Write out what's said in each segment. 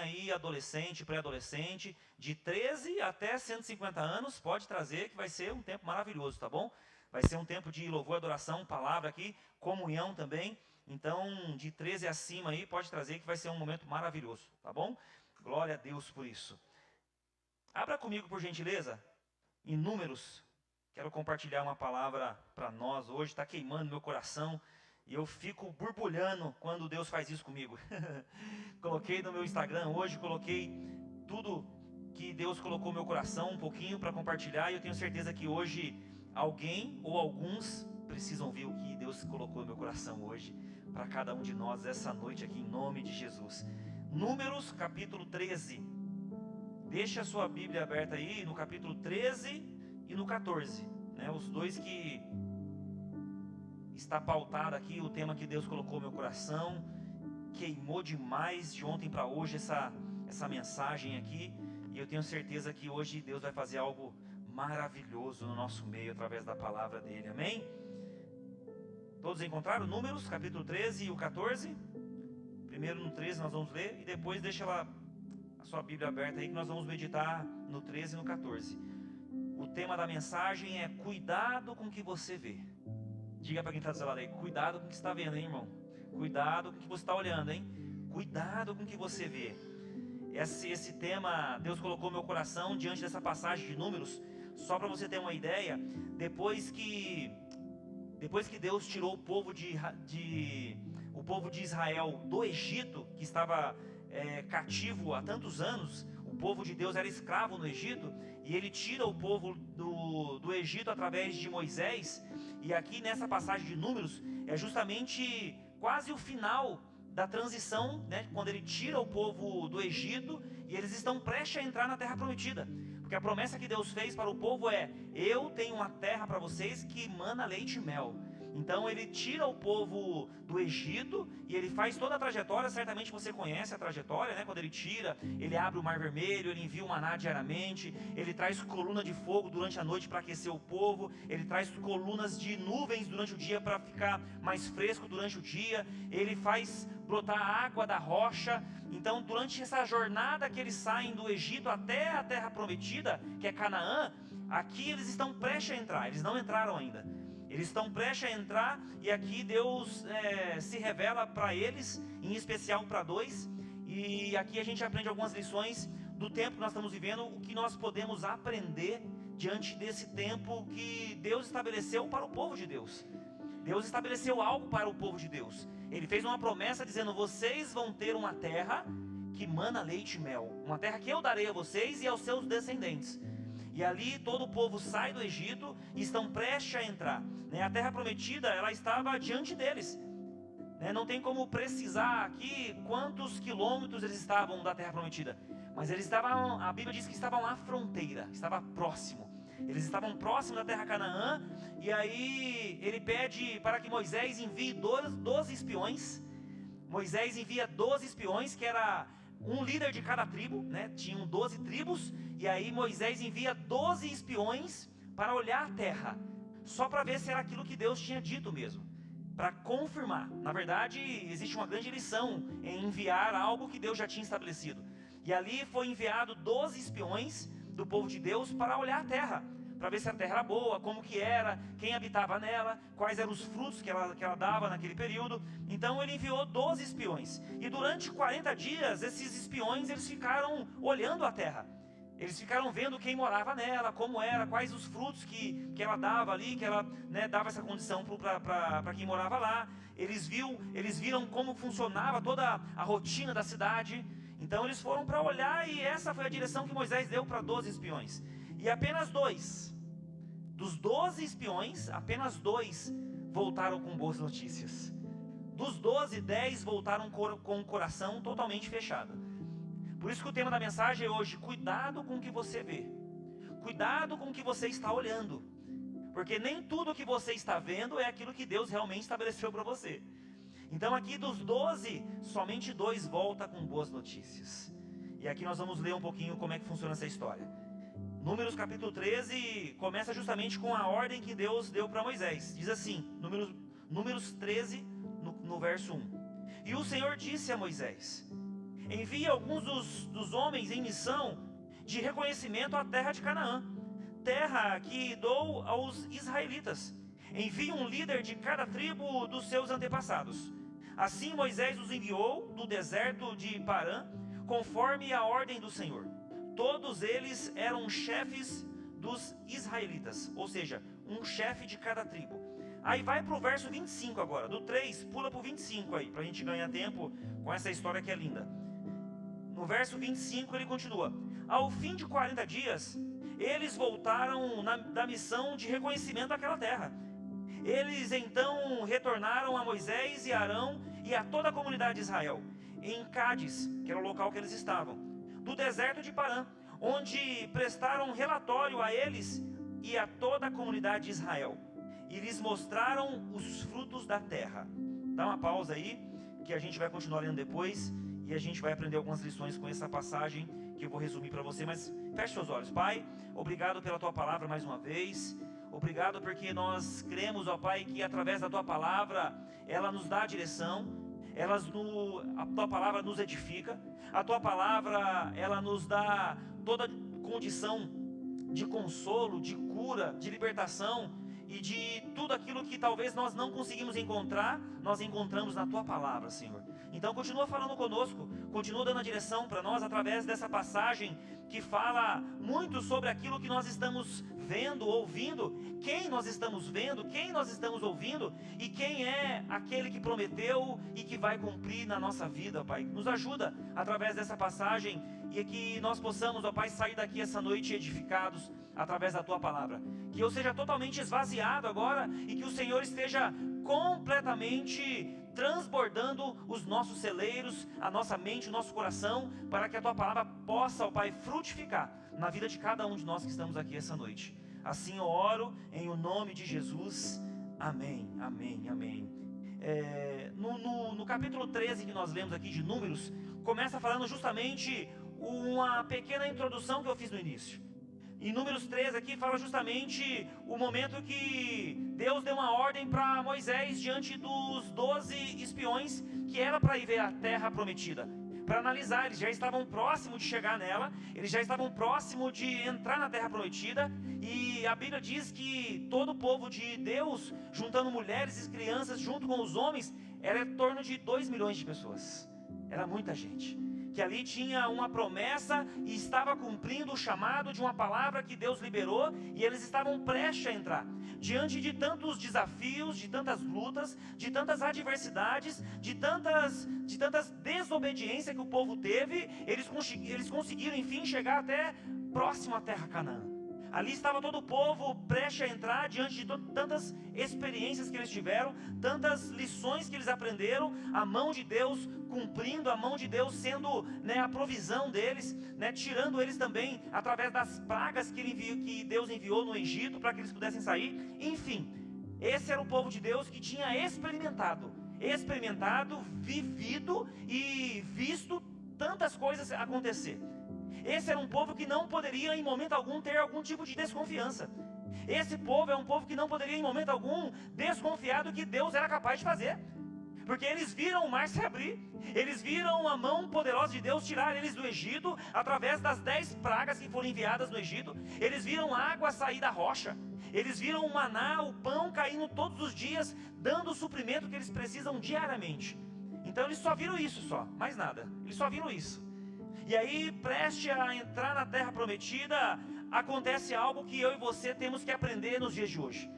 aí adolescente, pré-adolescente, de 13 até 150 anos, pode trazer que vai ser um tempo maravilhoso, tá bom? Vai ser um tempo de louvor, adoração, palavra aqui, comunhão também. Então, de 13 acima aí, pode trazer que vai ser um momento maravilhoso, tá bom? Glória a Deus por isso. Abra comigo, por gentileza, em Números. Quero compartilhar uma palavra para nós hoje, está queimando meu coração. E eu fico borbulhando quando Deus faz isso comigo. Coloquei no meu Instagram hoje, coloquei tudo que Deus colocou no meu coração, um pouquinho para compartilhar. E eu tenho certeza que hoje alguém ou alguns precisam ver o que Deus colocou no meu coração hoje, para cada um de nós, essa noite aqui, em nome de Jesus. Números, capítulo 13. Deixa a sua Bíblia aberta aí, no capítulo 13 e no 14. Né, os dois que está pautado aqui, o tema que Deus colocou no meu coração. Queimou demais de ontem para hoje essa mensagem aqui. E eu tenho certeza que hoje Deus vai fazer algo maravilhoso no nosso meio, através da palavra dele, amém? Todos encontraram? Números, capítulo 13 e o 14. Primeiro no 13 nós vamos ler, e depois deixa a sua Bíblia aberta aí, que nós vamos meditar no 13 e no 14. O tema da mensagem é cuidado com o que você vê. Diga para quem está do seu lado aí, cuidado com o que você está vendo, hein, irmão? Cuidado com o que você está olhando, hein? Cuidado com o que você vê. Esse tema Deus colocou no meu coração diante dessa passagem de Números. Só para você ter uma ideia, depois que Deus tirou o povo de Israel do Egito, que estava cativo há tantos anos, o povo de Deus era escravo no Egito, e ele tira o povo do Egito através de Moisés. E aqui nessa passagem de Números é justamente quase o final da transição, né, quando ele tira o povo do Egito e eles estão prestes a entrar na terra prometida. Porque a promessa que Deus fez para o povo é: eu tenho uma terra para vocês que mana leite e mel. Então ele tira o povo do Egito e ele faz toda a trajetória. Certamente você conhece a trajetória, né? Quando ele tira, ele abre o Mar Vermelho, ele envia o maná diariamente, ele traz coluna de fogo durante a noite para aquecer o povo, ele traz colunas de nuvens durante o dia para ficar mais fresco durante o dia, ele faz brotar água da rocha. Então, durante essa jornada que eles saem do Egito até a terra prometida, que é Canaã, aqui eles estão prestes a entrar, eles não entraram ainda. Eles estão prestes a entrar, e aqui Deus se revela para eles, em especial para dois. E aqui a gente aprende algumas lições do tempo que nós estamos vivendo, o que nós podemos aprender diante desse tempo que Deus estabeleceu para o povo de Deus. Deus estabeleceu algo para o povo de Deus. Ele fez uma promessa dizendo: vocês vão ter uma terra que mana leite e mel, uma terra que eu darei a vocês e aos seus descendentes. E ali todo o povo sai do Egito e estão prestes a entrar, né? A terra prometida, ela estava diante deles, né? Não tem como precisar aqui quantos quilômetros eles estavam da terra prometida, mas eles estavam, a Bíblia diz que estavam à fronteira, estava próximo. Eles estavam próximos da terra Canaã. E aí ele pede para que Moisés envie 12 espiões. Moisés envia 12 espiões, que era um líder de cada tribo, né? Tinham 12 tribos. E aí Moisés envia 12 espiões para olhar a terra, só para ver se era aquilo que Deus tinha dito mesmo, para confirmar. Na verdade, existe uma grande lição em enviar algo que Deus já tinha estabelecido. E ali foi enviado 12 espiões do povo de Deus para olhar a terra, para ver se a terra era boa, como que era, quem habitava nela, quais eram os frutos que ela dava naquele período. Então ele enviou 12 espiões. E durante 40 dias, esses espiões eles ficaram olhando a terra. Eles ficaram vendo quem morava nela, como era, quais os frutos que ela dava ali, que ela, né, dava essa condição para quem morava lá. Eles viram como funcionava toda a rotina da cidade. Então eles foram para olhar, e essa foi a direção que Moisés deu para 12 espiões. E apenas 2, dos 12 espiões, apenas 2 voltaram com boas notícias. Dos 12, 10 voltaram com o coração totalmente fechado. Por isso que o tema da mensagem é hoje: cuidado com o que você vê. Cuidado com o que você está olhando. Porque nem tudo que você está vendo é aquilo que Deus realmente estabeleceu para você. Então aqui dos 12, somente 2 voltam com boas notícias. E aqui nós vamos ler um pouquinho como é que funciona essa história. Números capítulo 13 começa justamente com a ordem que Deus deu para Moisés. Diz assim, Números 13, no verso 1. E o Senhor disse a Moisés: envie alguns dos homens em missão de reconhecimento à terra de Canaã, terra que dou aos israelitas. Envie um líder de cada tribo dos seus antepassados. Assim Moisés os enviou do deserto de Parã, conforme a ordem do Senhor. Todos eles eram chefes dos israelitas, ou seja, um chefe de cada tribo. Aí vai para o verso 25 agora, do 3, pula para o 25 aí, para a gente ganhar tempo com essa história que é linda. No verso 25 ele continua: ao fim de 40 dias, eles voltaram da missão de reconhecimento daquela terra. Eles então retornaram a Moisés e Arão e a toda a comunidade de Israel, em Cádiz, que era o local que eles estavam, do deserto de Parã, onde prestaram relatório a eles e a toda a comunidade de Israel, e lhes mostraram os frutos da terra. Dá uma pausa aí, que a gente vai continuar lendo depois, e a gente vai aprender algumas lições com essa passagem, que eu vou resumir para você, mas feche seus olhos. Pai, obrigado pela Tua palavra mais uma vez. Obrigado porque nós cremos, ó Pai, que através da Tua palavra, ela nos dá a direção, a Tua palavra nos edifica, a Tua palavra, ela nos dá toda condição de consolo, de cura, de libertação e de tudo aquilo que talvez nós não conseguimos encontrar, nós encontramos na Tua palavra, Senhor. Então continua falando conosco, continua dando a direção para nós através dessa passagem que fala muito sobre aquilo que nós estamos vendo, ouvindo, quem nós estamos vendo, quem nós estamos ouvindo e quem é aquele que prometeu e que vai cumprir na nossa vida, Pai. Nos ajuda através dessa passagem e que nós possamos, ó Pai, sair daqui essa noite edificados através da Tua palavra. Que eu seja totalmente esvaziado agora e que o Senhor esteja completamente transbordando os nossos celeiros, a nossa mente, o nosso coração, para que a Tua palavra possa, ó Pai, frutificar na vida de cada um de nós que estamos aqui essa noite. Assim eu oro em o nome de Jesus. Amém, amém, amém. No capítulo 13 que nós lemos aqui de Números, começa falando justamente uma pequena introdução que eu fiz no início. Em Números 13 aqui fala justamente o momento que Deus deu uma ordem para Moisés diante dos 12 espiões que era para ir ver a terra prometida, para analisar. Eles já estavam próximos de chegar nela, eles já estavam próximos de entrar na terra prometida, e a Bíblia diz que todo o povo de Deus, juntando mulheres e crianças junto com os homens, era em torno de 2 milhões de pessoas. Era muita gente que ali tinha uma promessa e estava cumprindo o chamado de uma palavra que Deus liberou, e eles estavam prestes a entrar. Diante de tantos desafios, de tantas lutas, de tantas adversidades, de tantas desobediências que o povo teve, eles conseguiram enfim chegar até próximo à terra Canaã. Ali estava todo o povo prestes a entrar diante de tantas experiências que eles tiveram, tantas lições que eles aprenderam, a mão de Deus cumprindo, a mão de Deus sendo, a provisão deles, tirando eles também através das pragas que Deus enviou no Egito para que eles pudessem sair. Enfim, esse era o povo de Deus que tinha experimentado, vivido e visto tantas coisas acontecer. Esse era um povo que não poderia em momento algum ter algum tipo de desconfiança. Esse povo é um povo que não poderia em momento algum desconfiar do que Deus era capaz de fazer. Porque eles viram o mar se abrir, eles viram a mão poderosa de Deus tirar eles do Egito, através das 10 pragas que foram enviadas no Egito. Eles viram a água sair da rocha, eles viram o maná, o pão caindo todos os dias, dando o suprimento que eles precisam diariamente. Então eles só viram isso, mais nada, eles só viram isso. E aí, preste a entrar na terra prometida, acontece algo que eu e você temos que aprender nos dias de hoje.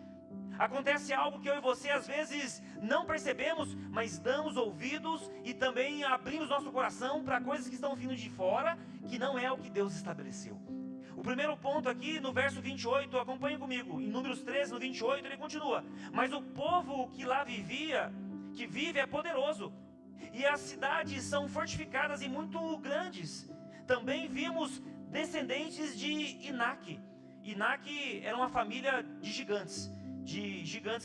Acontece algo que eu e você às vezes não percebemos, mas damos ouvidos e também abrimos nosso coração para coisas que estão vindo de fora, que não é o que Deus estabeleceu. O primeiro ponto aqui no verso 28, acompanhe comigo, em Números 13, no 28, ele continua: mas o povo que lá vive é poderoso, e as cidades são fortificadas e muito grandes. Também vimos descendentes de Inaque. Inaque era uma família de gigantes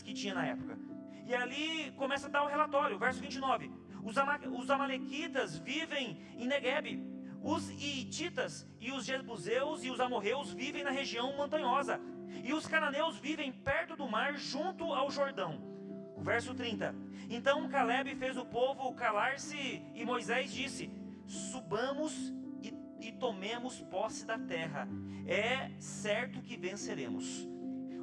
que tinha na época. E ali começa a dar o relatório, verso 29. Os amalequitas vivem em Neguebe. Os hititas e os jebuseus e os amorreus vivem na região montanhosa. E os cananeus vivem perto do mar, junto ao Jordão. Verso 30. Então Caleb fez o povo calar-se, e Moisés disse: subamos e tomemos posse da terra, é certo que venceremos.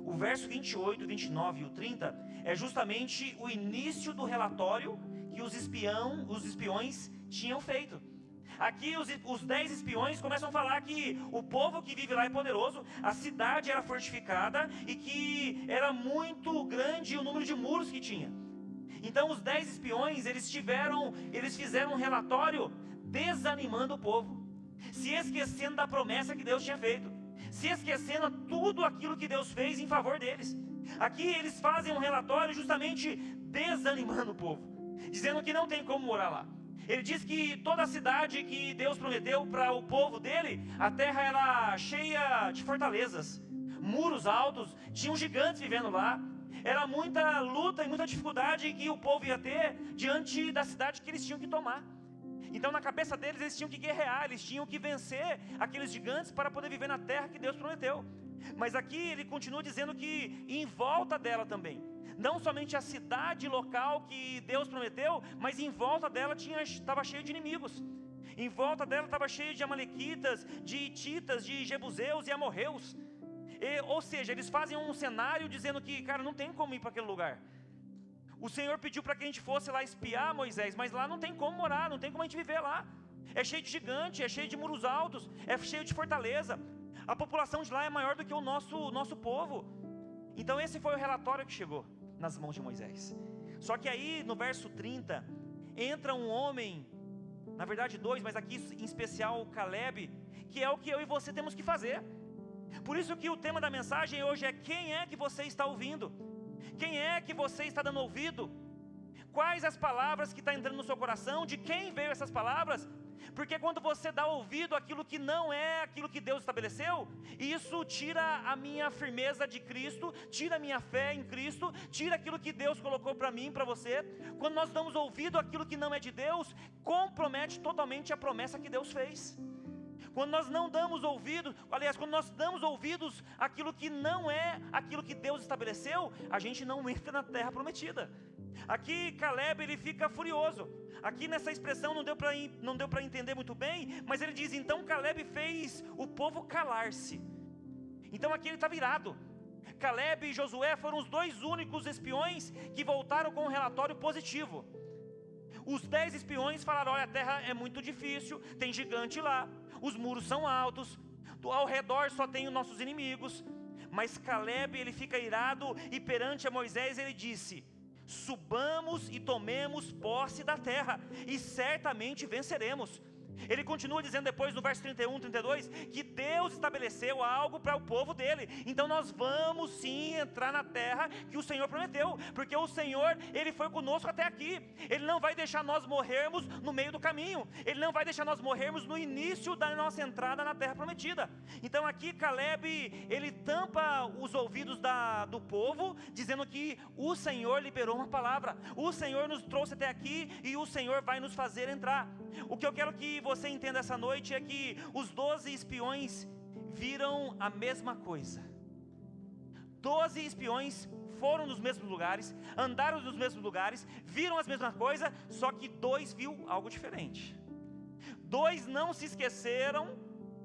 O verso 28, 29 e o 30 é justamente o início do relatório que os espiões tinham feito. Aqui os 10 espiões começam a falar que o povo que vive lá é poderoso, a cidade era fortificada e que era muito grande o número de muros que tinha. Então os 10 espiões, eles fizeram um relatório desanimando o povo, se esquecendo da promessa que Deus tinha feito, se esquecendo tudo aquilo que Deus fez em favor deles. Aqui eles fazem um relatório justamente desanimando o povo, dizendo que não tem como morar lá. Ele diz que toda a cidade que Deus prometeu para o povo dele, a terra era cheia de fortalezas, muros altos, tinham gigantes vivendo lá. Era muita luta e muita dificuldade que o povo ia ter diante da cidade que eles tinham que tomar. Então na cabeça deles eles tinham que guerrear, eles tinham que vencer aqueles gigantes para poder viver na terra que Deus prometeu. Mas aqui ele continua dizendo que em volta dela também, não somente a cidade local que Deus prometeu, mas em volta dela estava cheio de inimigos. Em volta dela estava cheio de amalequitas, de hititas, de jebuseus e amorreus. Ou seja, eles fazem um cenário dizendo que, cara, não tem como ir para aquele lugar. O Senhor pediu para que a gente fosse lá espiar Moisés, mas lá não tem como morar, não tem como a gente viver lá. É cheio de gigante, é cheio de muros altos, é cheio de fortaleza. A população de lá é maior do que o nosso povo. Então esse foi o relatório que chegou nas mãos de Moisés. Só que aí no verso 30 entra um homem, na verdade dois, mas aqui em especial Caleb, que é o que eu e você temos que fazer. Por isso que o tema da mensagem hoje é: quem é que você está ouvindo? Quem é que você está dando ouvido? Quais as palavras que estão entrando no seu coração? De quem veio essas palavras? Porque quando você dá ouvido àquilo que não é aquilo que Deus estabeleceu, isso tira a minha firmeza de Cristo, tira a minha fé em Cristo, tira aquilo que Deus colocou para mim, para você. Quando nós damos ouvido àquilo que não é de Deus, compromete totalmente a promessa que Deus fez. Quando nós não damos ouvido, aliás, quando nós damos ouvidos àquilo que não é aquilo que Deus estabeleceu, a gente não entra na terra prometida. Aqui Caleb ele fica furioso. Aqui nessa expressão não deu para entender muito bem, mas ele diz: então Caleb fez o povo calar-se. Então aqui ele está virado. Caleb e Josué foram os dois únicos espiões que voltaram com um relatório positivo. Os 10 espiões falaram: olha, a terra é muito difícil, tem gigante lá, os muros são altos, ao redor só tem os nossos inimigos. Mas Caleb ele fica irado e perante a Moisés ele disse: subamos e tomemos posse da terra, e certamente venceremos. Ele continua dizendo depois no verso 31, 32, que Deus estabeleceu algo para o povo dele. Então nós vamos sim entrar na terra que o Senhor prometeu, porque o Senhor, Ele foi conosco até aqui. Ele não vai deixar nós morrermos no meio do caminho, Ele não vai deixar nós morrermos no início da nossa entrada na terra prometida. Então aqui Caleb, ele tampa os ouvidos do povo, dizendo que o Senhor liberou uma palavra, o Senhor nos trouxe até aqui e o Senhor vai nos fazer entrar. O que eu quero que você entenda essa noite é que os 12 espiões viram a mesma coisa. 12 espiões foram nos mesmos lugares, andaram nos mesmos lugares, viram as mesmas coisas, só que 2 viu algo diferente. 2 não se esqueceram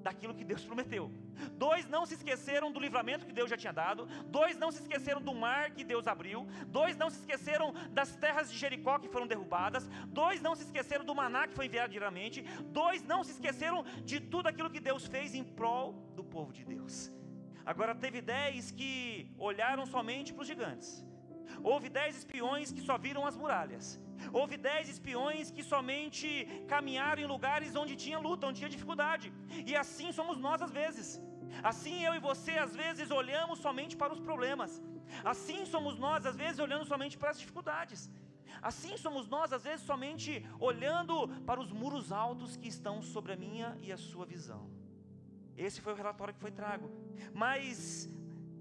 daquilo que Deus prometeu. 2 não se esqueceram do livramento que Deus já tinha dado. 2 não se esqueceram do mar que Deus abriu. 2 não se esqueceram das terras de Jericó que foram derrubadas. 2 não se esqueceram do maná que foi enviado diariamente. 2 não se esqueceram de tudo aquilo que Deus fez em prol do povo de Deus. Agora teve 10 que olharam somente para os gigantes. Houve 10 espiões que só viram as muralhas. Houve 10 espiões que somente caminharam em lugares onde tinha luta, onde tinha dificuldade. E assim somos nós às vezes. Assim eu e você às vezes olhamos somente para os problemas. Assim somos nós às vezes olhando somente para as dificuldades. Assim somos nós às vezes somente olhando para os muros altos que estão sobre a minha e a sua visão. Esse foi o relatório que foi trago. Mas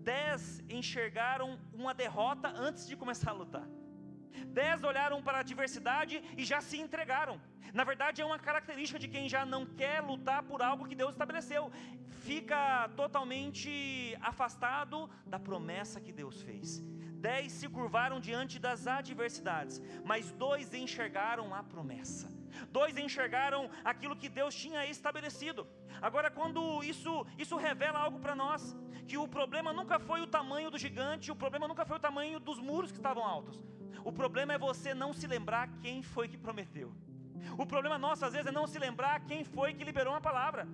10 enxergaram uma derrota antes de começar a lutar. 10 olharam para a adversidade e já se entregaram. Na verdade é uma característica de quem já não quer lutar por algo que Deus estabeleceu. Fica totalmente afastado da promessa que Deus fez. 10 se curvaram diante das adversidades, mas 2 enxergaram a promessa. 2 enxergaram aquilo que Deus tinha estabelecido. Agora, quando isso revela algo para nós, que o problema nunca foi o tamanho do gigante, o problema nunca foi o tamanho dos muros que estavam altos. O problema é você não se lembrar quem foi que prometeu. O problema nosso às vezes é não se lembrar quem foi que liberou uma palavra.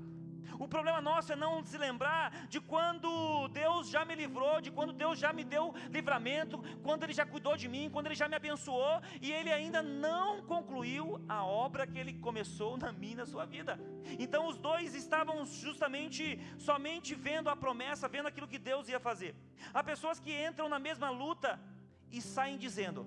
O problema nosso é não se lembrar de quando Deus já me livrou, de quando Deus já me deu livramento, quando Ele já cuidou de mim, quando Ele já me abençoou, e Ele ainda não concluiu a obra que Ele começou na minha e na sua vida. Então os 2 estavam somente vendo a promessa, vendo aquilo que Deus ia fazer. Há pessoas que entram na mesma luta e saem dizendo: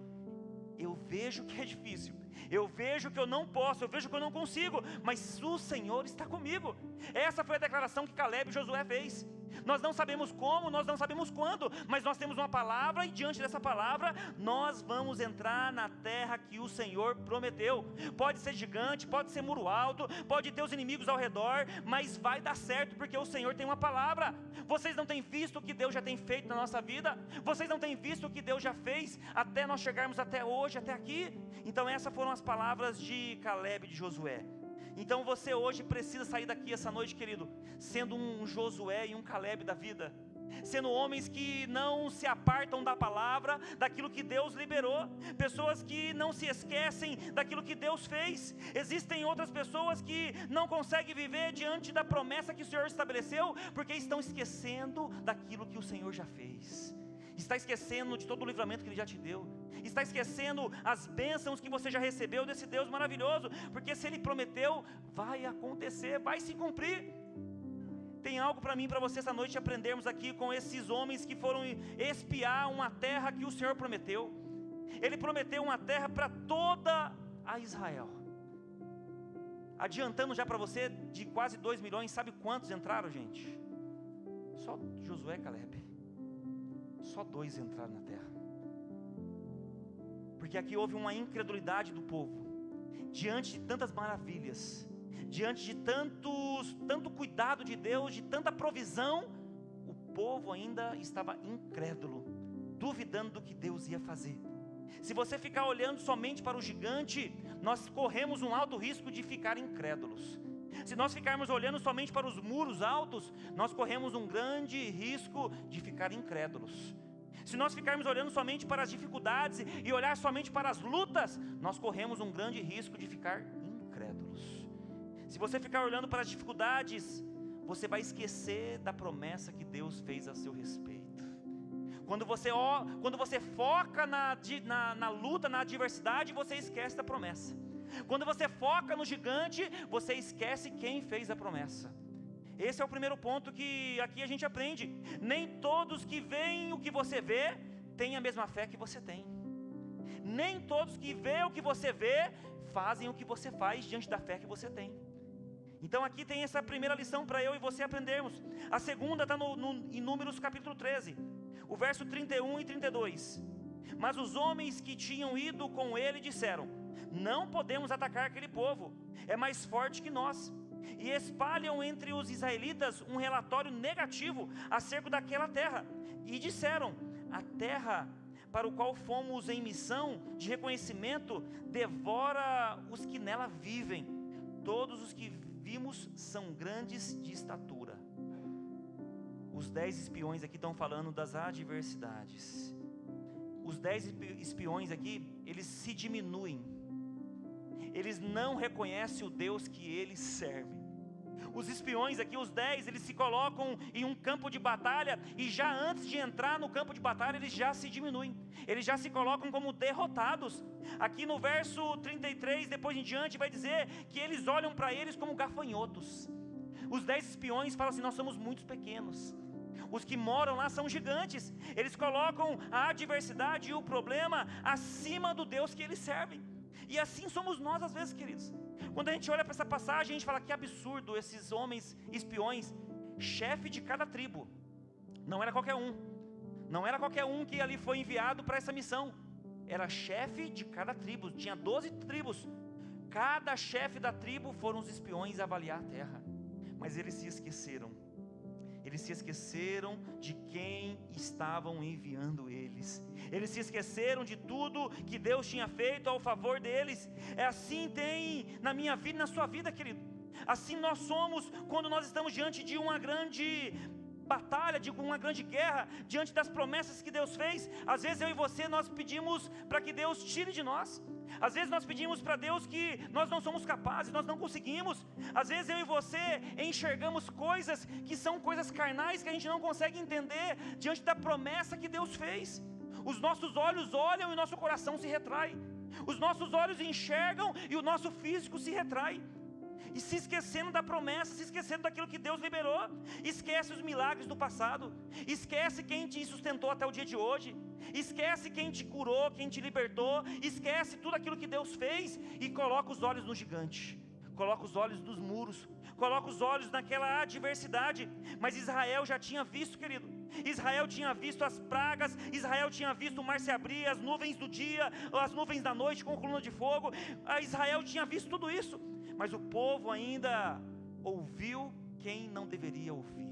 eu vejo que é difícil, eu vejo que eu não posso, eu vejo que eu não consigo, mas o Senhor está comigo. Essa foi a declaração que Caleb e Josué fez. Nós não sabemos como, nós não sabemos quando, mas nós temos uma palavra, e diante dessa palavra nós vamos entrar na terra que o Senhor prometeu. Pode ser gigante, pode ser muro alto, pode ter os inimigos ao redor, mas vai dar certo, porque o Senhor tem uma palavra. Vocês não têm visto o que Deus já tem feito na nossa vida? Vocês não têm visto o que Deus já fez até nós chegarmos até hoje, até aqui? Então essas foram as palavras de Caleb e de Josué. Então você hoje precisa sair daqui essa noite, querido, sendo um Josué e um Caleb da vida, sendo homens que não se apartam da palavra, daquilo que Deus liberou, pessoas que não se esquecem daquilo que Deus fez. Existem outras pessoas que não conseguem viver diante da promessa que o Senhor estabeleceu, porque estão esquecendo daquilo que o Senhor já fez. Está esquecendo de todo o livramento que Ele já te deu, está esquecendo as bênçãos que você já recebeu desse Deus maravilhoso, porque se Ele prometeu, vai acontecer, vai se cumprir. Tem algo para mim e para você essa noite aprendermos aqui com esses homens que foram espiar uma terra que o Senhor prometeu. Ele prometeu uma terra para toda a Israel. Adiantando já para você, de quase 2 milhões, sabe quantos entraram, gente? Só Josué e Caleb. Só 2 entraram na terra. Porque aqui houve uma incredulidade do povo. Diante de tantas maravilhas, diante de tanto cuidado de Deus, de tanta provisão, o povo ainda estava incrédulo, duvidando do que Deus ia fazer. Se você ficar olhando somente para o gigante, nós corremos um alto risco de ficar incrédulos. Se nós ficarmos olhando somente para os muros altos, nós corremos um grande risco de ficar incrédulos. Se nós ficarmos olhando somente para as dificuldades e olhar somente para as lutas, nós corremos um grande risco de ficar incrédulos. Se você ficar olhando para as dificuldades, você vai esquecer da promessa que Deus fez a seu respeito. Quando você foca na luta, na adversidade, você esquece da promessa. Quando você foca no gigante, você esquece quem fez a promessa. Esse é o primeiro ponto que aqui a gente aprende. Nem todos que veem o que você vê têm a mesma fé que você tem. Nem todos que veem o que você vê fazem o que você faz diante da fé que você tem. Então aqui tem essa primeira lição para eu e você aprendermos. A segunda está em Números capítulo 13, o verso 31 e 32. Mas os homens que tinham ido com ele disseram: não podemos atacar aquele povo, é mais forte que nós. E espalham entre os israelitas um relatório negativo acerca daquela terra. E disseram: a terra para o qual fomos em missão de reconhecimento devora os que nela vivem. Todos os que vimos são grandes de estatura. Os 10 espiões aqui estão falando das adversidades. Os 10 espiões aqui, eles se diminuem. Eles não reconhecem o Deus que eles servem. Os espiões aqui, os 10, eles se colocam em um campo de batalha, e já antes de entrar no campo de batalha, eles já se diminuem. Eles já se colocam como derrotados. Aqui no verso 33, depois em diante, vai dizer que eles olham para eles como gafanhotos. Os 10 espiões falam assim: nós somos muito pequenos. Os que moram lá são gigantes. Eles colocam a adversidade e o problema acima do Deus que eles servem. E assim somos nós às vezes, queridos. Quando a gente olha para essa passagem, a gente fala: que absurdo, esses homens espiões, chefe de cada tribo. Não era qualquer um. Não era qualquer um que ali foi enviado para essa missão. Era chefe de cada tribo. Tinha 12 tribos. Cada chefe da tribo foram os espiões avaliar a terra. Mas eles se esqueceram Eles se esqueceram de quem estavam enviando eles. Eles se esqueceram de tudo que Deus tinha feito ao favor deles. É assim tem na minha vida e na sua vida, querido. Assim nós somos quando nós estamos diante de uma grande batalha, de uma grande guerra, diante das promessas que Deus fez. Às vezes eu e você, nós pedimos para que Deus tire de nós. Às vezes nós pedimos para Deus que nós não somos capazes, nós não conseguimos. Às vezes eu e você enxergamos coisas que são coisas carnais, que a gente não consegue entender diante da promessa que Deus fez. Os nossos olhos olham e o nosso coração se retrai. Os nossos olhos enxergam e o nosso físico se retrai. E se esquecendo da promessa, se esquecendo daquilo que Deus liberou. Esquece os milagres do passado. Esquece quem te sustentou até o dia de hoje. Esquece quem te curou, quem te libertou. Esquece tudo aquilo que Deus fez e coloca os olhos no gigante. Coloca os olhos nos muros. Coloca os olhos naquela adversidade. Mas Israel já tinha visto, querido. Israel tinha visto as pragas. Israel tinha visto o mar se abrir, as nuvens do dia, as nuvens da noite com coluna de fogo. Israel tinha visto tudo isso. Mas o povo ainda ouviu quem não deveria ouvir.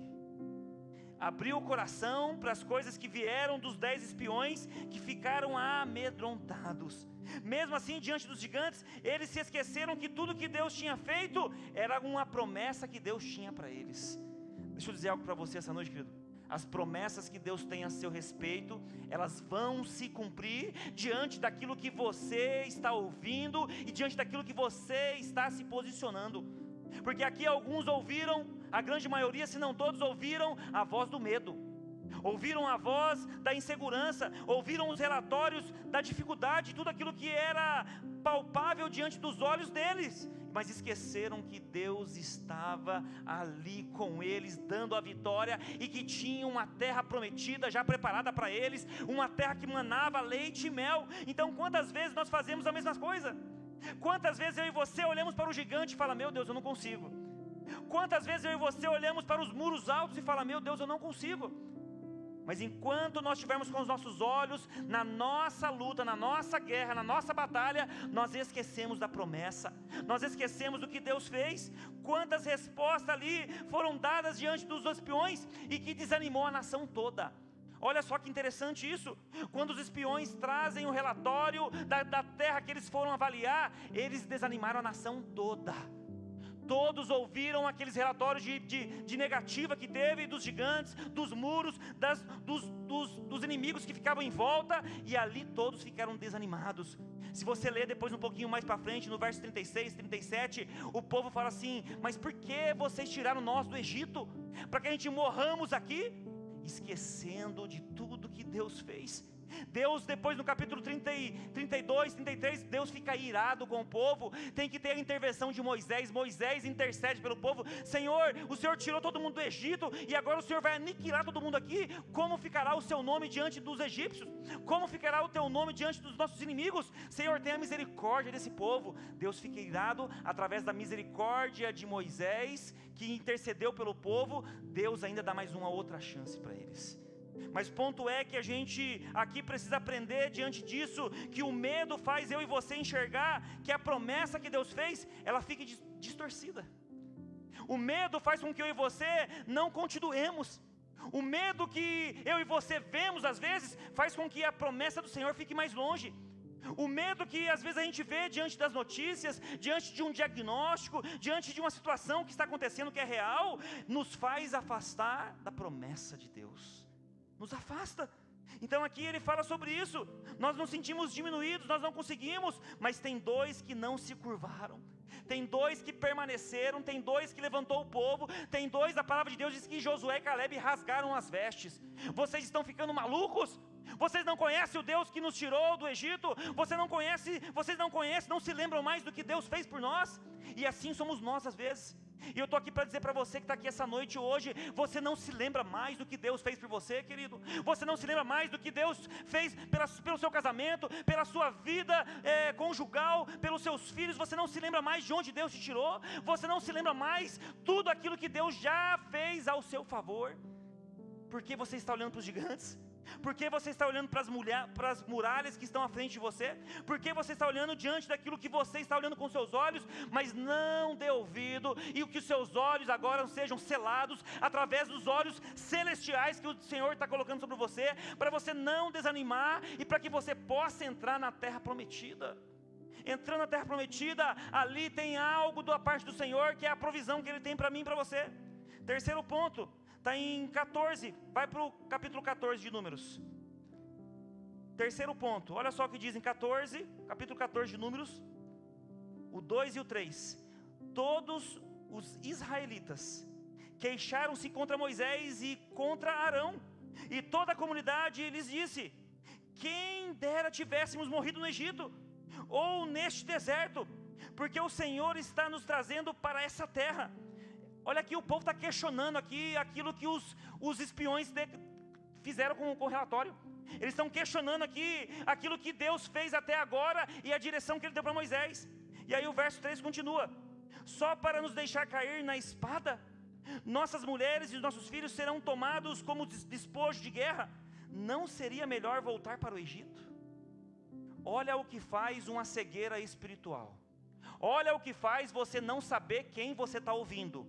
Abriu o coração para as coisas que vieram dos 10 espiões, que ficaram amedrontados. Mesmo assim, diante dos gigantes, eles se esqueceram que tudo que Deus tinha feito era uma promessa que Deus tinha para eles. Deixa eu dizer algo para você essa noite, querido. As promessas que Deus tem a seu respeito, elas vão se cumprir diante daquilo que você está ouvindo e diante daquilo que você está se posicionando. Porque aqui alguns ouviram, a grande maioria, se não todos, ouviram a voz do medo. Ouviram a voz da insegurança, ouviram os relatórios da dificuldade, tudo aquilo que era palpável diante dos olhos deles. Mas esqueceram que Deus estava ali com eles, dando a vitória, e que tinha uma terra prometida, já preparada para eles, uma terra que manava leite e mel. Então quantas vezes nós fazemos a mesma coisa? Quantas vezes eu e você olhamos para o gigante e falamos: meu Deus, eu não consigo. Quantas vezes eu e você olhamos para os muros altos e falamos: meu Deus, eu não consigo. Mas enquanto nós estivermos com os nossos olhos na nossa luta, na nossa guerra, na nossa batalha, nós esquecemos da promessa, nós esquecemos do que Deus fez. Quantas respostas ali foram dadas diante dos espiões e que desanimou a nação toda. Olha só que interessante isso. Quando os espiões trazem o relatório da terra que eles foram avaliar, eles desanimaram a nação toda. Todos ouviram aqueles relatórios de negativa que teve dos gigantes, dos muros, dos inimigos que ficavam em volta, e ali todos ficaram desanimados. Se você ler depois um pouquinho mais para frente, no verso 36, 37, o povo fala assim: mas por que vocês tiraram nós do Egito? Para que a gente morramos aqui? Esquecendo de tudo que Deus fez. Deus, depois no capítulo 32, 33, Deus fica irado com o povo. Tem que ter a intervenção de Moisés. Moisés intercede pelo povo: Senhor, o Senhor tirou todo mundo do Egito, e agora o Senhor vai aniquilar todo mundo aqui. Como ficará o seu nome diante dos egípcios? Como ficará o teu nome diante dos nossos inimigos? Senhor, tenha misericórdia desse povo. Deus fica irado através da misericórdia de Moisés, que intercedeu pelo povo. Deus ainda dá mais uma outra chance para eles. Mas o ponto é que a gente aqui precisa aprender diante disso, que o medo faz eu e você enxergar que a promessa que Deus fez, ela fique distorcida. O medo faz com que eu e você não continuemos. O medo que eu e você vemos às vezes, faz com que a promessa do Senhor fique mais longe. O medo que às vezes a gente vê diante das notícias, diante de um diagnóstico, diante de uma situação que está acontecendo que é real, nos faz afastar da promessa de Deus. Nos afasta. Então aqui ele fala sobre isso. Nós nos sentimos diminuídos, nós não conseguimos. Mas tem dois que não se curvaram. Tem dois que permaneceram. Tem dois que levantou o povo. Tem dois, a palavra de Deus diz que Josué e Caleb rasgaram as vestes. Vocês estão ficando malucos? Vocês não conhecem o Deus que nos tirou do Egito? Vocês não conhecem, não se lembram mais do que Deus fez por nós? E assim somos nós às vezes. E eu estou aqui para dizer para você que está aqui essa noite hoje: você não se lembra mais do que Deus fez por você, querido. Você não se lembra mais do que Deus fez pelo seu casamento, pela sua vida conjugal, pelos seus filhos. Você não se lembra mais de onde Deus te tirou. Você não se lembra mais tudo aquilo que Deus já fez ao seu favor. Porque você está olhando para os gigantes. Por que você está olhando para as muralhas que estão à frente de você? Por que você está olhando diante daquilo que você está olhando com seus olhos, mas não dê ouvido, e que os seus olhos agora sejam selados através dos olhos celestiais que o Senhor está colocando sobre você, para você não desanimar e para que você possa entrar na terra prometida. Entrando na terra prometida, ali tem algo da parte do Senhor, que é a provisão que Ele tem para mim e para você. Terceiro ponto, está em 14, vai para o capítulo 14 de Números. Terceiro ponto, olha só o que diz em 14, capítulo 14 de Números, o 2 e o 3. Todos os israelitas queixaram-se contra Moisés e contra Arão, e toda a comunidade lhes disse: quem dera tivéssemos morrido no Egito, ou neste deserto, porque o Senhor está nos trazendo para essa terra. Olha aqui, o povo está questionando aqui aquilo que os espiões fizeram com o relatório. Eles estão questionando aqui aquilo que Deus fez até agora e a direção que Ele deu para Moisés. E aí o verso 3 continua: só para nos deixar cair na espada, nossas mulheres e os nossos filhos serão tomados como despojo de guerra. Não seria melhor voltar para o Egito? Olha o que faz uma cegueira espiritual. Olha o que faz você não saber quem você está ouvindo.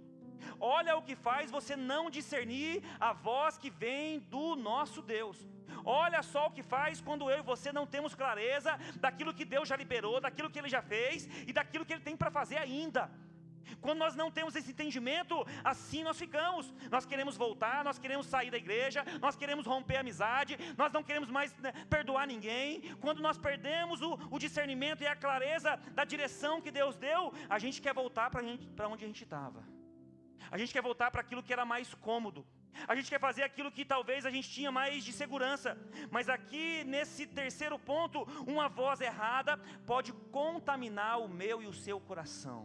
Olha o que faz você não discernir a voz que vem do nosso Deus. Olha só o que faz quando eu e você não temos clareza daquilo que Deus já liberou, daquilo que Ele já fez e daquilo que Ele tem para fazer ainda. Quando nós não temos esse entendimento, assim nós ficamos. Nós queremos voltar, nós queremos sair da igreja, nós queremos romper a amizade, nós não queremos mais perdoar ninguém. Quando nós perdemos o discernimento e a clareza da direção que Deus deu, a gente quer voltar para onde a gente estava. A gente quer voltar para aquilo que era mais cômodo. A gente quer fazer aquilo que talvez a gente tinha mais de segurança. Mas aqui nesse terceiro ponto, uma voz errada pode contaminar o meu e o seu coração.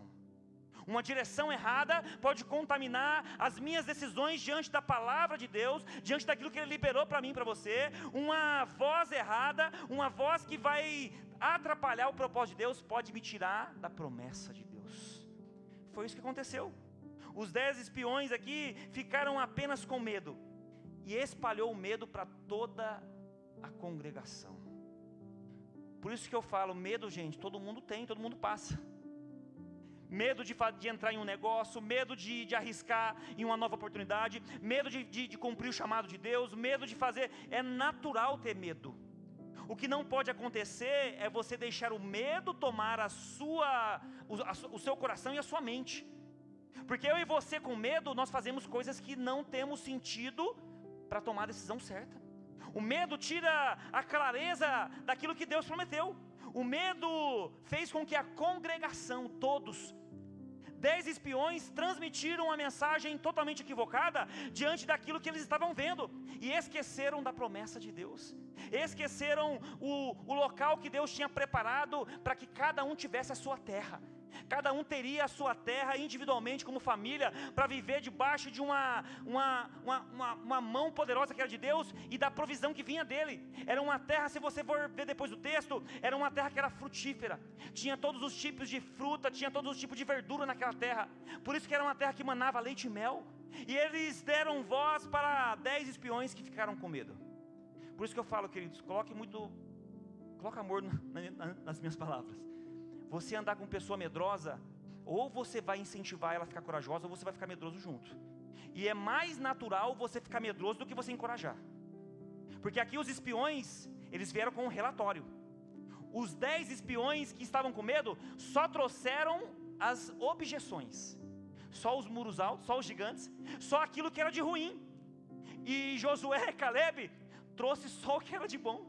Uma direção errada pode contaminar as minhas decisões diante da palavra de Deus, diante daquilo que Ele liberou para mim e para você. Uma voz errada, uma voz que vai atrapalhar o propósito de Deus, pode me tirar da promessa de Deus. Foi isso que aconteceu. Os 10 espiões aqui ficaram apenas com medo, e espalhou o medo para toda a congregação. Por isso que eu falo, medo, gente, todo mundo tem, todo mundo passa. Medo de entrar em um negócio, medo de arriscar em uma nova oportunidade, medo de cumprir o chamado de Deus, medo de fazer. É natural ter medo. O que não pode acontecer é você deixar o medo tomar o seu coração e a sua mente. Porque eu e você com medo, nós fazemos coisas que não temos sentido para tomar a decisão certa. O medo tira a clareza daquilo que Deus prometeu. O medo fez com que a congregação, todos, 10 espiões, transmitiram uma mensagem totalmente equivocada diante daquilo que eles estavam vendo, e esqueceram da promessa de Deus, esqueceram o local que Deus tinha preparado para que cada um tivesse a sua terra. Cada um teria a sua terra individualmente como família, para viver debaixo de uma mão poderosa que era de Deus e da provisão que vinha dele. Era uma terra, se você for ver depois do texto, era uma terra que era frutífera, tinha todos os tipos de fruta, tinha todos os tipos de verdura naquela terra. Por isso que era uma terra que manava leite e mel. E eles deram voz para 10 espiões que ficaram com medo. Por isso que eu falo, queridos, coloca amor nas minhas palavras. Você andar com pessoa medrosa, ou você vai incentivar ela a ficar corajosa, ou você vai ficar medroso junto. E é mais natural você ficar medroso do que você encorajar. Porque aqui os espiões, eles vieram com um relatório. Os 10 espiões que estavam com medo, só trouxeram as objeções. Só os muros altos, só os gigantes, só aquilo que era de ruim. E Josué e Caleb trouxe só o que era de bom.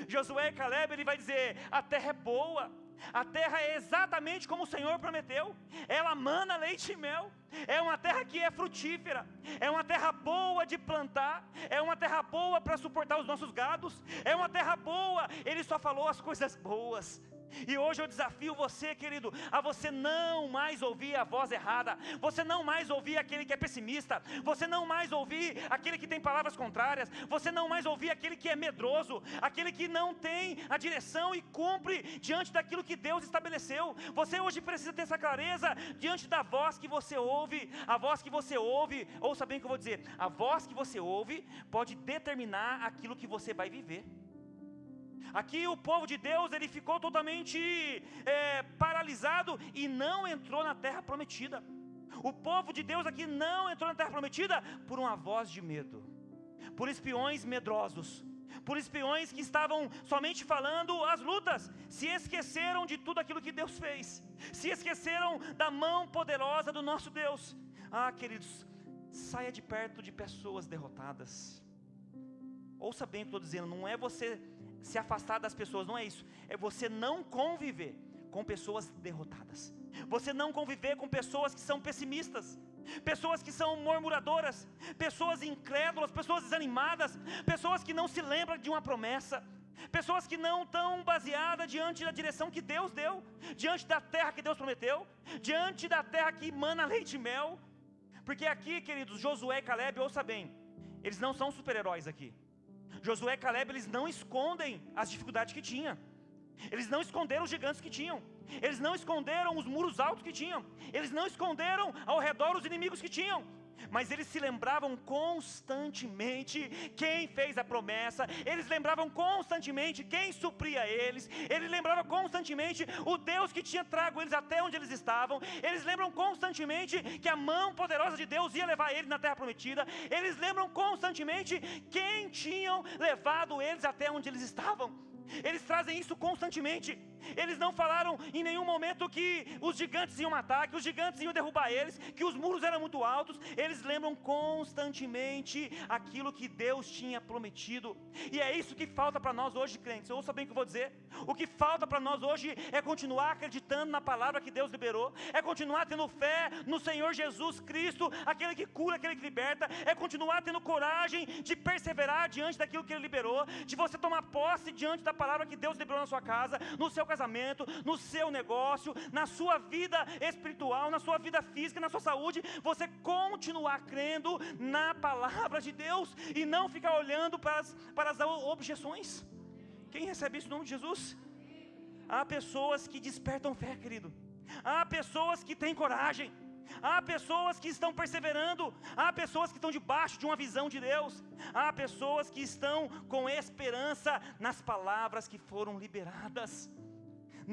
Josué e Caleb, ele vai dizer, a terra é boa. A terra é exatamente como o Senhor prometeu. Ela mana leite e mel. É uma terra que é frutífera. É uma terra boa de plantar. É uma terra boa para suportar os nossos gados. É uma terra boa. Ele só falou as coisas boas. E hoje eu desafio você, querido, a você não mais ouvir a voz errada, você não mais ouvir aquele que é pessimista, você não mais ouvir aquele que tem palavras contrárias, você não mais ouvir aquele que é medroso, aquele que não tem a direção e cumpre diante daquilo que Deus estabeleceu. Você hoje precisa ter essa clareza diante da voz que você ouve. A voz que você ouve, ouça bem o que eu vou dizer, a voz que você ouve pode determinar aquilo que você vai viver. Aqui o povo de Deus, ele ficou totalmente paralisado e não entrou na terra prometida. O povo de Deus aqui não entrou na terra prometida por uma voz de medo, por espiões medrosos, por espiões que estavam somente falando as lutas, se esqueceram de tudo aquilo que Deus fez, se esqueceram da mão poderosa do nosso Deus. Queridos, saia de perto de pessoas derrotadas. Ouça bem o que eu estou dizendo, não é você se afastar das pessoas, não é isso, é você não conviver com pessoas derrotadas, você não conviver com pessoas que são pessimistas, pessoas que são murmuradoras, pessoas incrédulas, pessoas desanimadas, pessoas que não se lembram de uma promessa, pessoas que não estão baseadas diante da direção que Deus deu, diante da terra que Deus prometeu, diante da terra que emana leite e mel. Porque aqui, queridos, Josué e Caleb, ouça bem, eles não são super-heróis aqui. Josué e Caleb, eles não escondem as dificuldades que tinham, eles não esconderam os gigantes que tinham, eles não esconderam os muros altos que tinham, eles não esconderam ao redor os inimigos que tinham, mas eles se lembravam constantemente quem fez a promessa, eles lembravam constantemente quem supria eles lembravam constantemente o Deus que tinha trago eles até onde eles estavam, eles lembram constantemente que a mão poderosa de Deus ia levar eles na terra prometida, eles lembram constantemente quem tinham levado eles até onde eles estavam. Eles trazem isso constantemente. Eles não falaram em nenhum momento que os gigantes iam matar, que os gigantes iam derrubar eles, que os muros eram muito altos. Eles lembram constantemente aquilo que Deus tinha prometido. E é isso que falta para nós hoje, crentes. Ouça bem o que eu vou dizer. O que falta para nós hoje é continuar acreditando na palavra que Deus liberou, é continuar tendo fé no Senhor Jesus Cristo, aquele que cura, aquele que liberta, é continuar tendo coragem de perseverar diante daquilo que Ele liberou, de você tomar posse diante da palavra que Deus liberou na sua casa, no seu casamento, no seu negócio, na sua vida espiritual, na sua vida física, na sua saúde, você continuar crendo na palavra de Deus e não ficar olhando para as objeções. Quem recebe isso no nome de Jesus? Há pessoas que despertam fé, querido. Há pessoas que têm coragem. Há pessoas que estão perseverando, há pessoas que estão debaixo de uma visão de Deus, há pessoas que estão com esperança nas palavras que foram liberadas.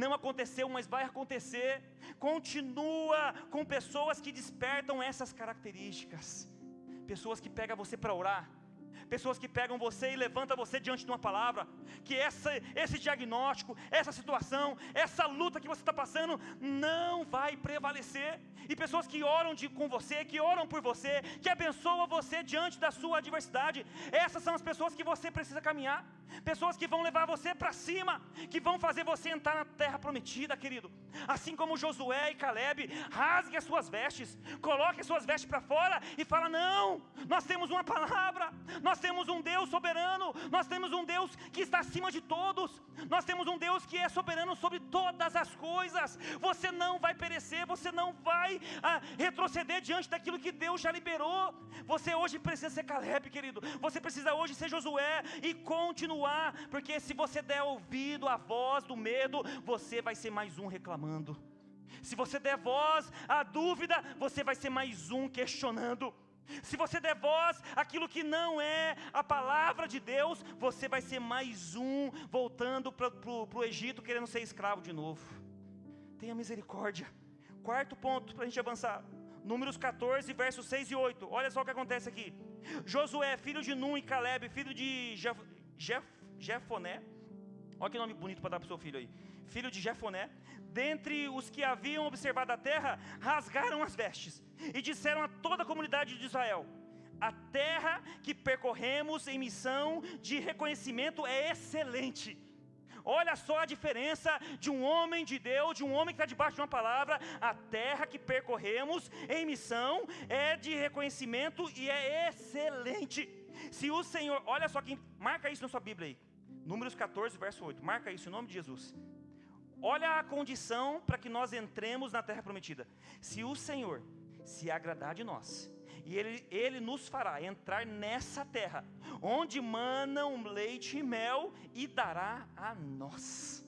Não aconteceu, mas vai acontecer. Continua com pessoas que despertam essas características, pessoas que pegam você para orar, pessoas que pegam você e levantam você diante de uma palavra, que esse diagnóstico, essa situação, essa luta que você está passando não vai prevalecer, e pessoas que oram com você, que oram por você, que abençoam você diante da sua adversidade. Essas são as pessoas que você precisa caminhar, pessoas que vão levar você para cima, que vão fazer você entrar na terra prometida, querido. Assim como Josué e Caleb, rasgue as suas vestes, coloque as suas vestes para fora e fala: não, nós temos uma palavra, nós temos um Deus soberano, nós temos um Deus que está acima de todos, nós temos um Deus que é soberano sobre todas as coisas. Você não vai perecer, você não vai retroceder diante daquilo que Deus já liberou. Você hoje precisa ser Caleb, querido, você precisa hoje ser Josué e continuar, porque se você der ouvido à voz do medo, você vai ser mais um reclamando. Se você der voz à dúvida, você vai ser mais um questionando. Se você der voz àquilo que não é a palavra de Deus, você vai ser mais um voltando para o Egito querendo ser escravo de novo. Tenha misericórdia. Quarto ponto para a gente avançar, Números 14, versos 6 e 8. Olha só o que acontece aqui. Josué, filho de Nun, e Caleb, filho de Jefoné. Olha que nome bonito para dar para o seu filho aí. Filho de Jefoné, dentre os que haviam observado a terra, rasgaram as vestes e disseram a toda a comunidade de Israel: a terra que percorremos em missão de reconhecimento é excelente. Olha só a diferença de um homem de Deus, de um homem que está debaixo de uma palavra. A terra que percorremos em missão é de reconhecimento e é excelente. Se o Senhor, olha só, marca isso na sua Bíblia aí, Números 14, verso 8, marca isso em nome de Jesus. Olha a condição para que nós entremos na terra prometida. Se o Senhor se agradar de nós, e Ele nos fará entrar nessa terra, onde manam leite e mel, e dará a nós.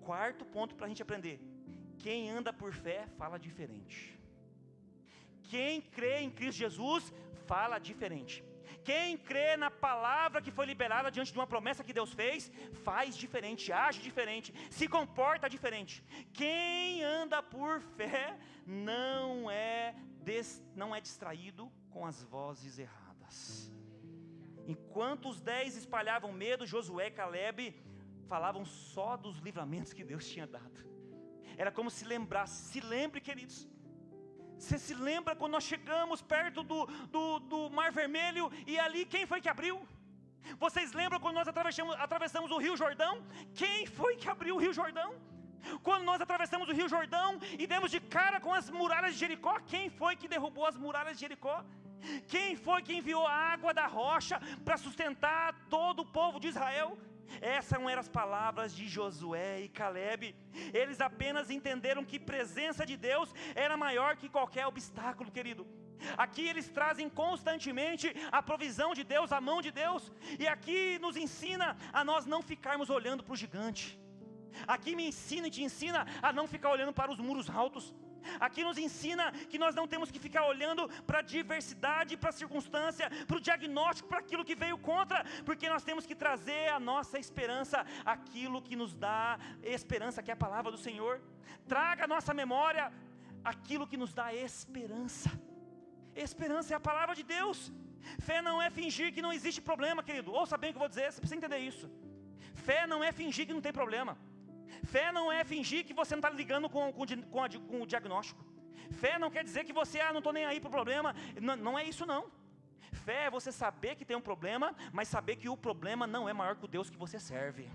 Quarto ponto para a gente aprender: quem anda por fé fala diferente. Quem crê em Cristo Jesus fala diferente. Quem crê na palavra que foi liberada diante de uma promessa que Deus fez, faz diferente, age diferente, se comporta diferente. Quem anda por fé não é distraído com as vozes erradas. Enquanto os 10 espalhavam medo, Josué e Caleb falavam só dos livramentos que Deus tinha dado. Era como se lembrasse. Se lembre, queridos. Você se lembra quando nós chegamos perto do Mar Vermelho, e ali quem foi que abriu? Vocês lembram quando nós atravessamos o Rio Jordão? Quem foi que abriu o Rio Jordão? Quando nós atravessamos o Rio Jordão e demos de cara com as muralhas de Jericó, quem foi que derrubou as muralhas de Jericó? Quem foi que enviou a água da rocha para sustentar todo o povo de Israel? Essas eram as palavras de Josué e Caleb. Eles apenas entenderam que a presença de Deus era maior que qualquer obstáculo, querido. Aqui eles trazem constantemente a provisão de Deus, a mão de Deus. E aqui nos ensina a nós não ficarmos olhando para o gigante. Aqui me ensina e te ensina a não ficar olhando para os muros altos. Aqui nos ensina que nós não temos que ficar olhando para a diversidade, para a circunstância, para o diagnóstico, para aquilo que veio contra, porque nós temos que trazer a nossa esperança, aquilo que nos dá esperança, que é a palavra do Senhor. Traga à nossa memória aquilo que nos dá esperança. Esperança é a palavra de Deus. Fé não é fingir que não existe problema, querido. Ouça bem o que eu vou dizer, você precisa entender isso. Fé não é fingir que não tem problema. Fé não é fingir que você não está ligando com o diagnóstico. Fé não quer dizer que você, não estou nem aí para o problema. Não é isso não. Fé é você saber que tem um problema, mas saber que o problema não é maior que o Deus que você serve.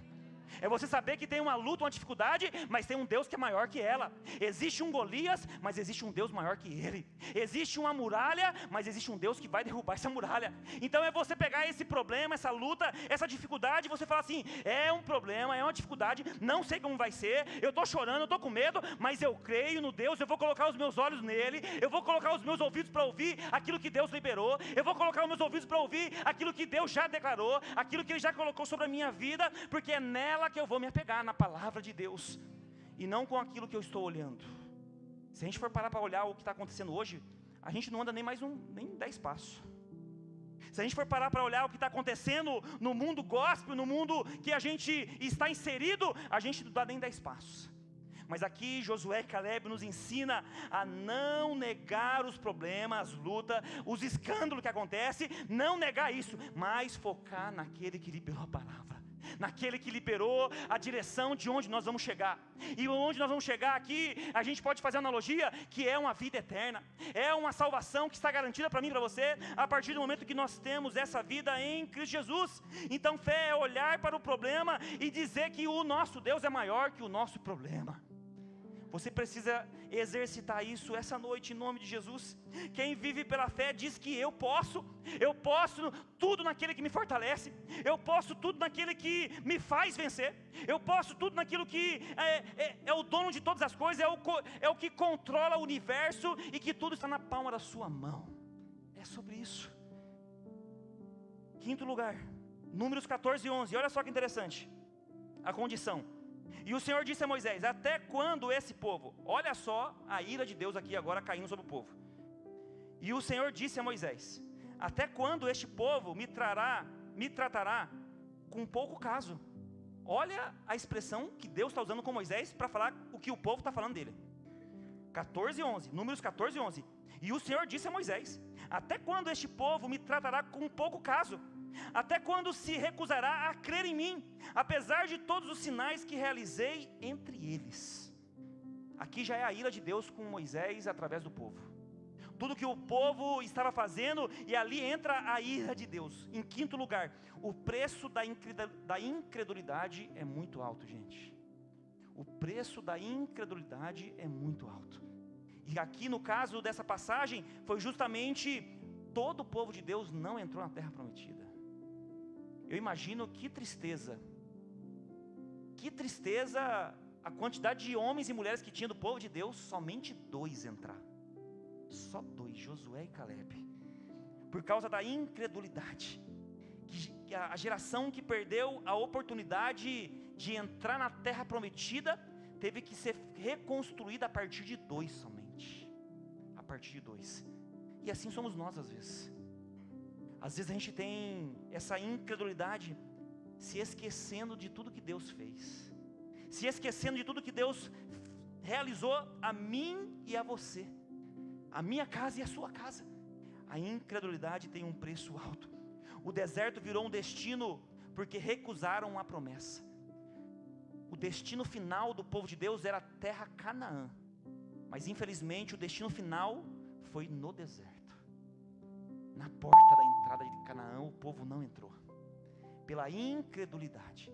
É você saber que tem uma luta, uma dificuldade, mas tem um Deus que é maior que ela. Existe um Golias, mas existe um Deus maior que ele. Existe uma muralha, mas existe um Deus que vai derrubar essa muralha. Então é você pegar esse problema, essa luta, essa dificuldade, e você falar assim: é um problema, é uma dificuldade, não sei como vai ser, eu estou chorando, eu estou com medo, mas eu creio no Deus, eu vou colocar os meus olhos nele, eu vou colocar os meus ouvidos para ouvir aquilo que Deus liberou, eu vou colocar os meus ouvidos para ouvir aquilo que Deus já declarou, aquilo que Ele já colocou sobre a minha vida, porque é nela que eu vou me apegar, na palavra de Deus, e não com aquilo que eu estou olhando. Se a gente for parar para olhar o que está acontecendo hoje, a gente não anda nem 10 passos. Se a gente for parar para olhar o que está acontecendo no mundo gospel, no mundo que a gente está inserido, a gente não dá nem 10 passos. Mas aqui Josué e Caleb nos ensina a não negar os problemas, as lutas, os escândalos que acontecem, não negar isso, mas focar naquele que liberou a palavra, naquele que liberou a direção de onde nós vamos chegar. E onde nós vamos chegar aqui, a gente pode fazer analogia que é uma vida eterna, é uma salvação que está garantida para mim e para você, a partir do momento que nós temos essa vida em Cristo Jesus. Então fé é olhar para o problema e dizer que o nosso Deus é maior que o nosso problema. Você precisa exercitar isso essa noite em nome de Jesus. Quem vive pela fé diz que eu posso tudo naquele que me fortalece, eu posso tudo naquele que me faz vencer, eu posso tudo naquilo que é o dono de todas as coisas, é o que controla o universo e que tudo está na palma da sua mão. É sobre isso. Quinto lugar, Números 14:11, olha só que interessante, a condição. E o Senhor disse a Moisés: até quando esse povo, olha só a ira de Deus aqui agora caindo sobre o povo. E o Senhor disse a Moisés: até quando este povo me tratará com pouco caso? Olha a expressão que Deus está usando com Moisés para falar o que o povo está falando dele. 14:11, Números 14:11. E o Senhor disse a Moisés: até quando este povo me tratará com pouco caso? Até quando se recusará a crer em mim, apesar de todos os sinais que realizei entre eles? Aqui já é a ira de Deus com Moisés através do povo. Tudo que o povo estava fazendo, e ali entra a ira de Deus. Em quinto lugar, o preço da incredulidade é muito alto, gente. O preço da incredulidade é muito alto. E aqui no caso dessa passagem, foi justamente todo o povo de Deus não entrou na terra prometida. Eu imagino que tristeza a quantidade de homens e mulheres que tinha do povo de Deus, somente 2 entraram. Só 2, Josué e Calebe. Por causa da incredulidade, que a geração que perdeu a oportunidade de entrar na terra prometida, teve que ser reconstruída a partir de 2 somente. A partir de 2. E assim somos nós às vezes. Às vezes a gente tem essa incredulidade, se esquecendo de tudo que Deus fez, se esquecendo de tudo que Deus realizou a mim e a você, a minha casa e a sua casa. A incredulidade tem um preço alto. O deserto virou um destino porque recusaram a promessa. O destino final do povo de Deus era a terra Canaã, mas infelizmente o destino final foi no deserto. Na porta da entrada de Canaã o povo não entrou, pela incredulidade,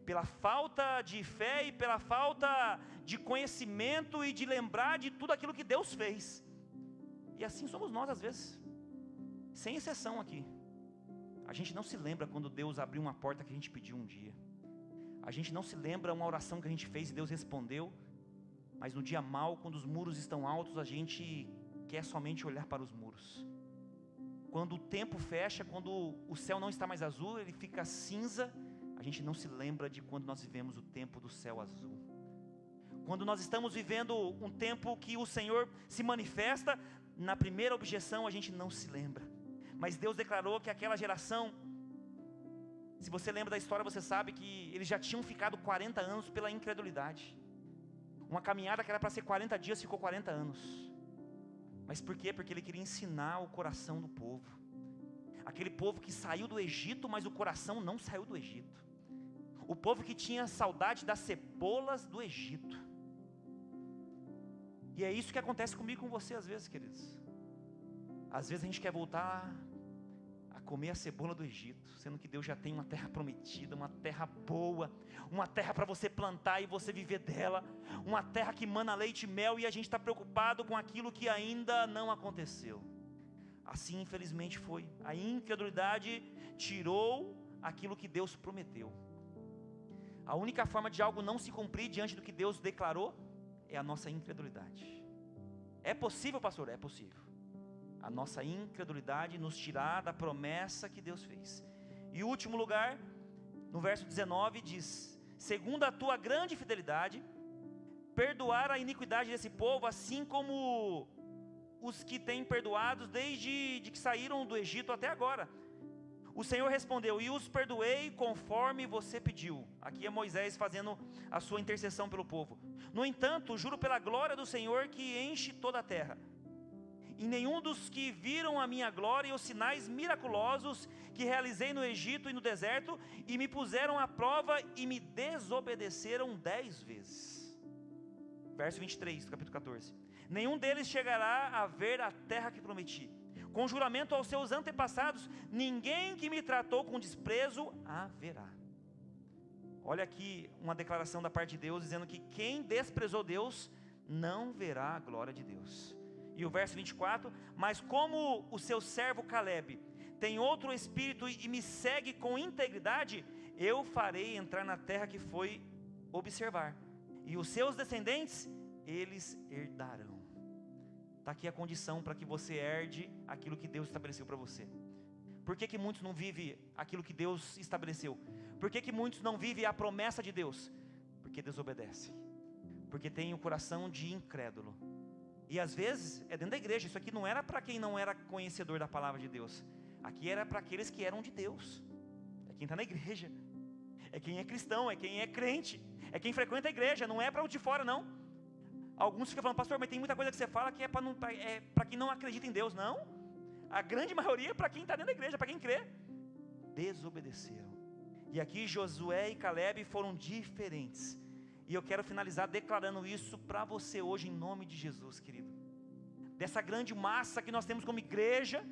pela falta de fé e pela falta de conhecimento e de lembrar de tudo aquilo que Deus fez. E assim somos nós às vezes, sem exceção aqui. A gente não se lembra quando Deus abriu uma porta que a gente pediu um dia. A gente não se lembra uma oração que a gente fez e Deus respondeu. Mas no dia mau, quando os muros estão altos, a gente quer somente olhar para os muros. Quando o tempo fecha, quando o céu não está mais azul, ele fica cinza, a gente não se lembra de quando nós vivemos o tempo do céu azul. Quando nós estamos vivendo um tempo que o Senhor se manifesta, na primeira objeção a gente não se lembra. Mas Deus declarou que aquela geração, se você lembra da história, você sabe que eles já tinham ficado 40 anos pela incredulidade. Uma caminhada que era para ser 40 dias, ficou 40 anos. Mas por quê? Porque Ele queria ensinar o coração do povo. Aquele povo que saiu do Egito, mas o coração não saiu do Egito. O povo que tinha saudade das cebolas do Egito. E é isso que acontece comigo e com você às vezes, queridos. Às vezes a gente quer voltar a comer a cebola do Egito, sendo que Deus já tem uma terra prometida, uma terra boa, uma terra para você plantar e você viver dela, uma terra que mana leite e mel, e a gente está preocupado com aquilo que ainda não aconteceu. Assim infelizmente foi. A incredulidade tirou aquilo que Deus prometeu. A única forma de algo não se cumprir diante do que Deus declarou é a nossa incredulidade. É possível, pastor? É possível. A nossa incredulidade nos tirar da promessa que Deus fez. E o último lugar, no verso 19 diz: segundo a tua grande fidelidade, perdoar a iniquidade desse povo, assim como os que têm perdoados desde que saíram do Egito até agora. O Senhor respondeu: e os perdoei conforme você pediu. Aqui é Moisés fazendo a sua intercessão pelo povo. No entanto, juro pela glória do Senhor que enche toda a terra, e nenhum dos que viram a minha glória e os sinais miraculosos que realizei no Egito e no deserto, e me puseram à prova e me desobedeceram 10 vezes. Verso 23 do capítulo 14. Nenhum deles chegará a ver a terra que prometi. Com juramento aos seus antepassados, ninguém que me tratou com desprezo haverá. Olha aqui uma declaração da parte de Deus, dizendo que quem desprezou Deus, não verá a glória de Deus. E o verso 24: mas como o seu servo Calebe tem outro espírito e me segue com integridade, eu farei entrar na terra que foi observar, e os seus descendentes, eles herdarão. Está aqui a condição para que você herde aquilo que Deus estabeleceu para você. Por que muitos não vivem aquilo que Deus estabeleceu? Por que muitos não vivem a promessa de Deus? Porque desobedecem, porque tem o coração de incrédulo. E às vezes é dentro da igreja. Isso aqui não era para quem não era conhecedor da palavra de Deus. Aqui era para aqueles que eram de Deus. É quem está na igreja, é quem é cristão, é quem é crente, é quem frequenta a igreja. Não é para o de fora não. Alguns ficam falando: pastor, mas tem muita coisa que você fala que é para quem não acredita em Deus. Não, a grande maioria é para quem está dentro da igreja, para quem crê. Desobedeceram. E aqui Josué e Calebe foram diferentes. E eu quero finalizar declarando isso para você hoje, em nome de Jesus, querido. Dessa grande massa que nós temos como igreja,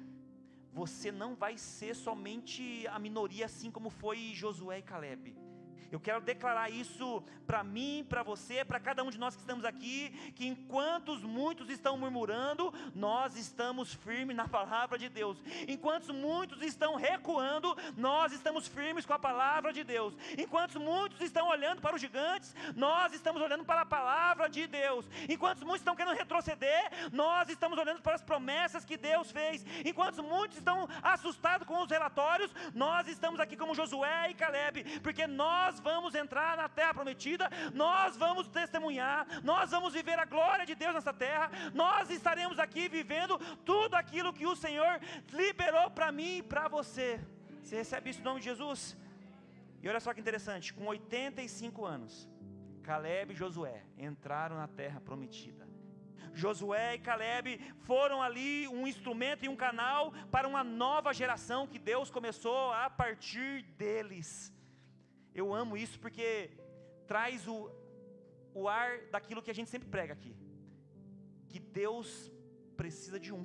você não vai ser somente a minoria, assim como foi Josué e Calebe. Eu quero declarar isso para mim, para você, para cada um de nós que estamos aqui, que enquanto muitos estão murmurando, nós estamos firmes na palavra de Deus. Enquanto muitos estão recuando, nós estamos firmes com a palavra de Deus. Enquanto muitos estão olhando para os gigantes, nós estamos olhando para a palavra de Deus. Enquanto muitos estão querendo retroceder, nós estamos olhando para as promessas que Deus fez. Enquanto muitos estão assustados com os relatórios, nós estamos aqui como Josué e Caleb, porque nós vamos entrar na terra prometida, nós vamos testemunhar, nós vamos viver a glória de Deus nessa terra, nós estaremos aqui vivendo tudo aquilo que o Senhor liberou para mim e para você. Você recebe isso em nome de Jesus? E olha só que interessante, com 85 anos, Caleb e Josué entraram na terra prometida. Josué e Caleb foram ali um instrumento e um canal para uma nova geração que Deus começou a partir deles. Eu amo isso porque traz o ar daquilo que a gente sempre prega aqui, que Deus precisa de um.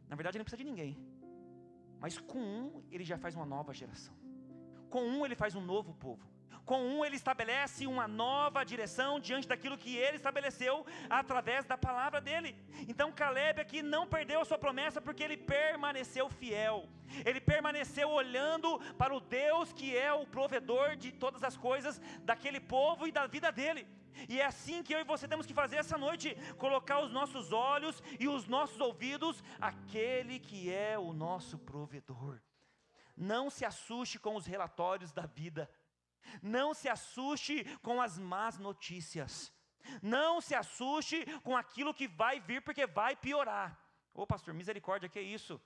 Na verdade ele não precisa de ninguém, mas com um ele já faz uma nova geração, com um ele faz um novo povo, com um ele estabelece uma nova direção diante daquilo que ele estabeleceu através da palavra dele. Então Caleb aqui não perdeu a sua promessa porque ele permaneceu fiel. Ele permaneceu olhando para o Deus que é o provedor de todas as coisas daquele povo e da vida dele. E é assim que eu e você temos que fazer essa noite, colocar os nossos olhos e os nossos ouvidos àquele que é o nosso provedor. Não se assuste com os relatórios da vida. Não se assuste com as más notícias. Não se assuste com aquilo que vai vir, porque vai piorar. Ô pastor, misericórdia, que é isso?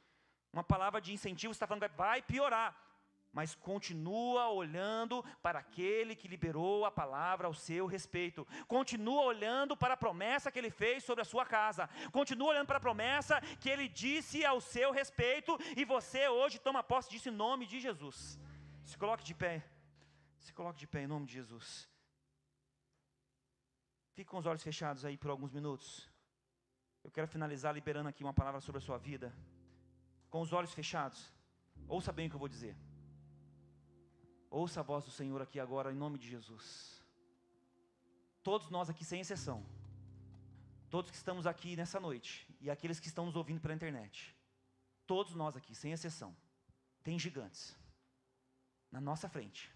Uma palavra de incentivo, você está falando que vai piorar. Mas continua olhando para aquele que liberou a palavra ao seu respeito. Continua olhando para a promessa que ele fez sobre a sua casa. Continua olhando para a promessa que ele disse ao seu respeito. E você hoje toma posse disso em nome de Jesus. Se coloque de pé. Se coloque de pé em nome de Jesus. Fique com os olhos fechados aí por alguns minutos. Eu quero finalizar liberando aqui uma palavra sobre a sua vida. Com os olhos fechados, ouça bem o que eu vou dizer. Ouça a voz do Senhor aqui agora em nome de Jesus. Todos nós aqui sem exceção, todos que estamos aqui nessa noite e aqueles que estão nos ouvindo pela internet, todos nós aqui sem exceção, tem gigantes na nossa frente.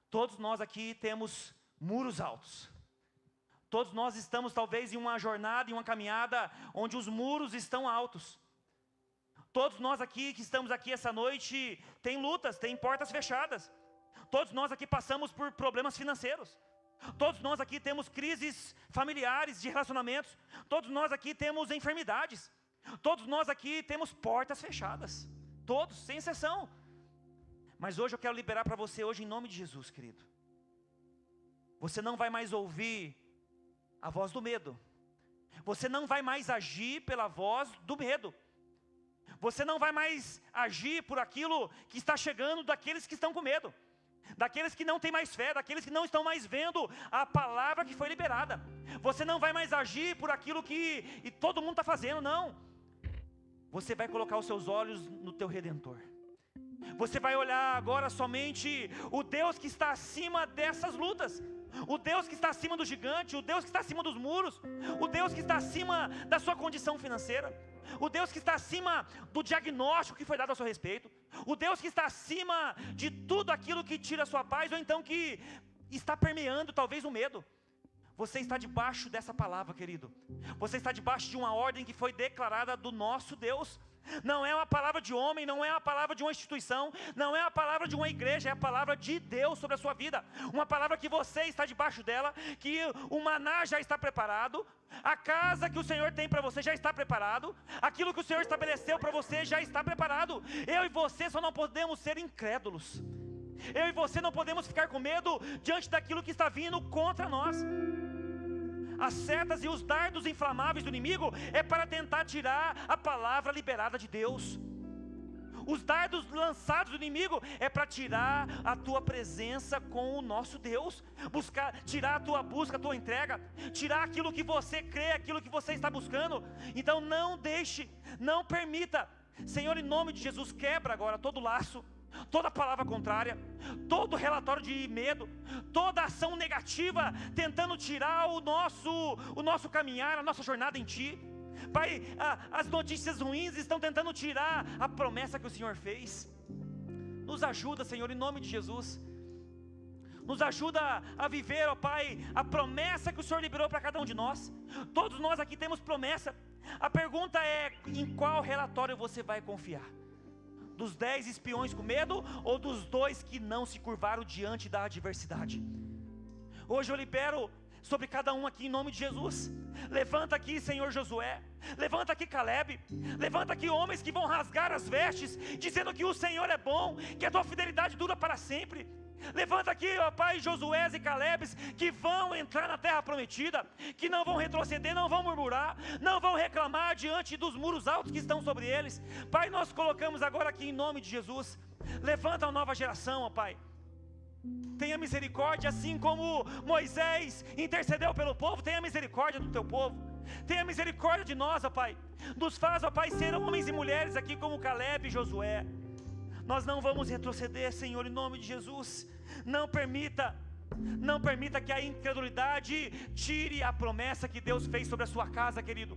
Todos nós aqui temos muros altos. Todos nós estamos talvez em uma jornada, em uma caminhada onde os muros estão altos. Todos nós aqui que estamos aqui essa noite tem lutas, tem portas fechadas. Todos nós aqui passamos por problemas financeiros. Todos nós aqui temos crises familiares, de relacionamentos. Todos nós aqui temos enfermidades. Todos nós aqui temos portas fechadas. Todos, sem exceção. Mas hoje eu quero liberar para você hoje em nome de Jesus, querido. Você não vai mais ouvir a voz do medo. Você não vai mais agir pela voz do medo. Você não vai mais agir por aquilo que está chegando daqueles que estão com medo. Daqueles que não têm mais fé, daqueles que não estão mais vendo a palavra que foi liberada. Você não vai mais agir por aquilo que todo mundo está fazendo, não. Você vai colocar os seus olhos no teu Redentor. Você vai olhar agora somente o Deus que está acima dessas lutas. O Deus que está acima do gigante, o Deus que está acima dos muros, o Deus que está acima da sua condição financeira, o Deus que está acima do diagnóstico que foi dado a seu respeito, o Deus que está acima de tudo aquilo que tira a sua paz, ou então que está permeando talvez o medo. Você está debaixo dessa palavra, querido. Você está debaixo de uma ordem que foi declarada do nosso Deus. Não é uma palavra de homem, não é uma palavra de uma instituição, não é a palavra de uma igreja, é a palavra de Deus sobre a sua vida. Uma palavra que você está debaixo dela, que o maná já está preparado, a casa que o Senhor tem para você já está preparado, aquilo que o Senhor estabeleceu para você já está preparado. Eu e você só não podemos ser incrédulos. Eu e você não podemos ficar com medo diante daquilo que está vindo contra nós. As setas e os dardos inflamáveis do inimigo é para tentar tirar a palavra liberada de Deus. Os dardos lançados do inimigo é para tirar a tua presença com o nosso Deus, tirar a tua busca, a tua entrega, tirar aquilo que você crê, aquilo que você está buscando. Então não deixe, não permita. Senhor, em nome de Jesus, quebra agora todo laço, toda palavra contrária, todo relatório de medo, toda ação negativa tentando tirar o nosso caminhar, a nossa jornada em Ti. Pai, as notícias ruins estão tentando tirar a promessa que o Senhor fez. Nos ajuda, Senhor, em nome de Jesus. Nos ajuda a viver, ó Pai, a promessa que o Senhor liberou para cada um de nós. Todos nós aqui temos promessa. A pergunta é: em qual relatório você vai confiar? Dos 10 espiões com medo ou dos 2 que não se curvaram diante da adversidade? Hoje eu libero sobre cada um aqui em nome de Jesus. Levanta aqui, Senhor Josué. Levanta aqui, Caleb. Levanta aqui homens que vão rasgar as vestes, dizendo que o Senhor é bom, que a tua fidelidade dura para sempre. Levanta aqui, ó Pai, Josué e Calebes, que vão entrar na terra prometida, que não vão retroceder, não vão murmurar, não vão reclamar diante dos muros altos que estão sobre eles. Pai, nós colocamos agora aqui em nome de Jesus. Levanta a nova geração, ó Pai. Tenha misericórdia, assim como Moisés intercedeu pelo povo. Tenha misericórdia do teu povo. Tenha misericórdia de nós, ó Pai. Nos faz, ó Pai, ser homens e mulheres aqui como Caleb e Josué. Nós não vamos retroceder, Senhor, em nome de Jesus. Não permita que a incredulidade tire a promessa que Deus fez sobre a sua casa, querido.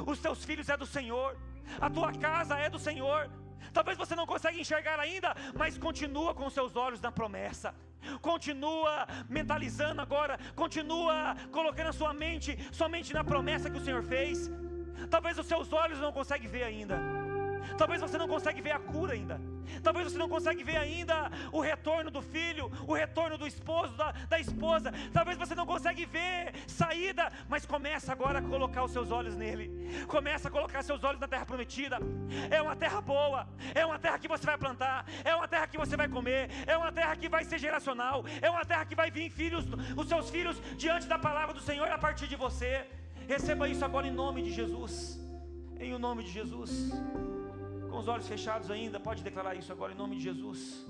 Os teus filhos é do Senhor, a tua casa é do Senhor. Talvez você não consiga enxergar ainda, mas continua com os seus olhos na promessa. Continua mentalizando agora, continua colocando a sua mente somente na promessa que o Senhor fez. Talvez os seus olhos não conseguem ver ainda. Talvez você não consiga ver a cura ainda. Talvez você não consiga ver ainda o retorno do filho, o retorno do esposo, da esposa. Talvez você não consiga ver saída, mas começa agora a colocar os seus olhos nele. Começa a colocar seus olhos na terra prometida. É uma terra boa, é uma terra que você vai plantar, é uma terra que você vai comer, é uma terra que vai ser geracional, é uma terra que vai vir filhos, os seus filhos diante da palavra do Senhor a partir de você. Receba isso agora em nome de Jesus. Em o nome de Jesus. Com os olhos fechados ainda, pode declarar isso agora em nome de Jesus.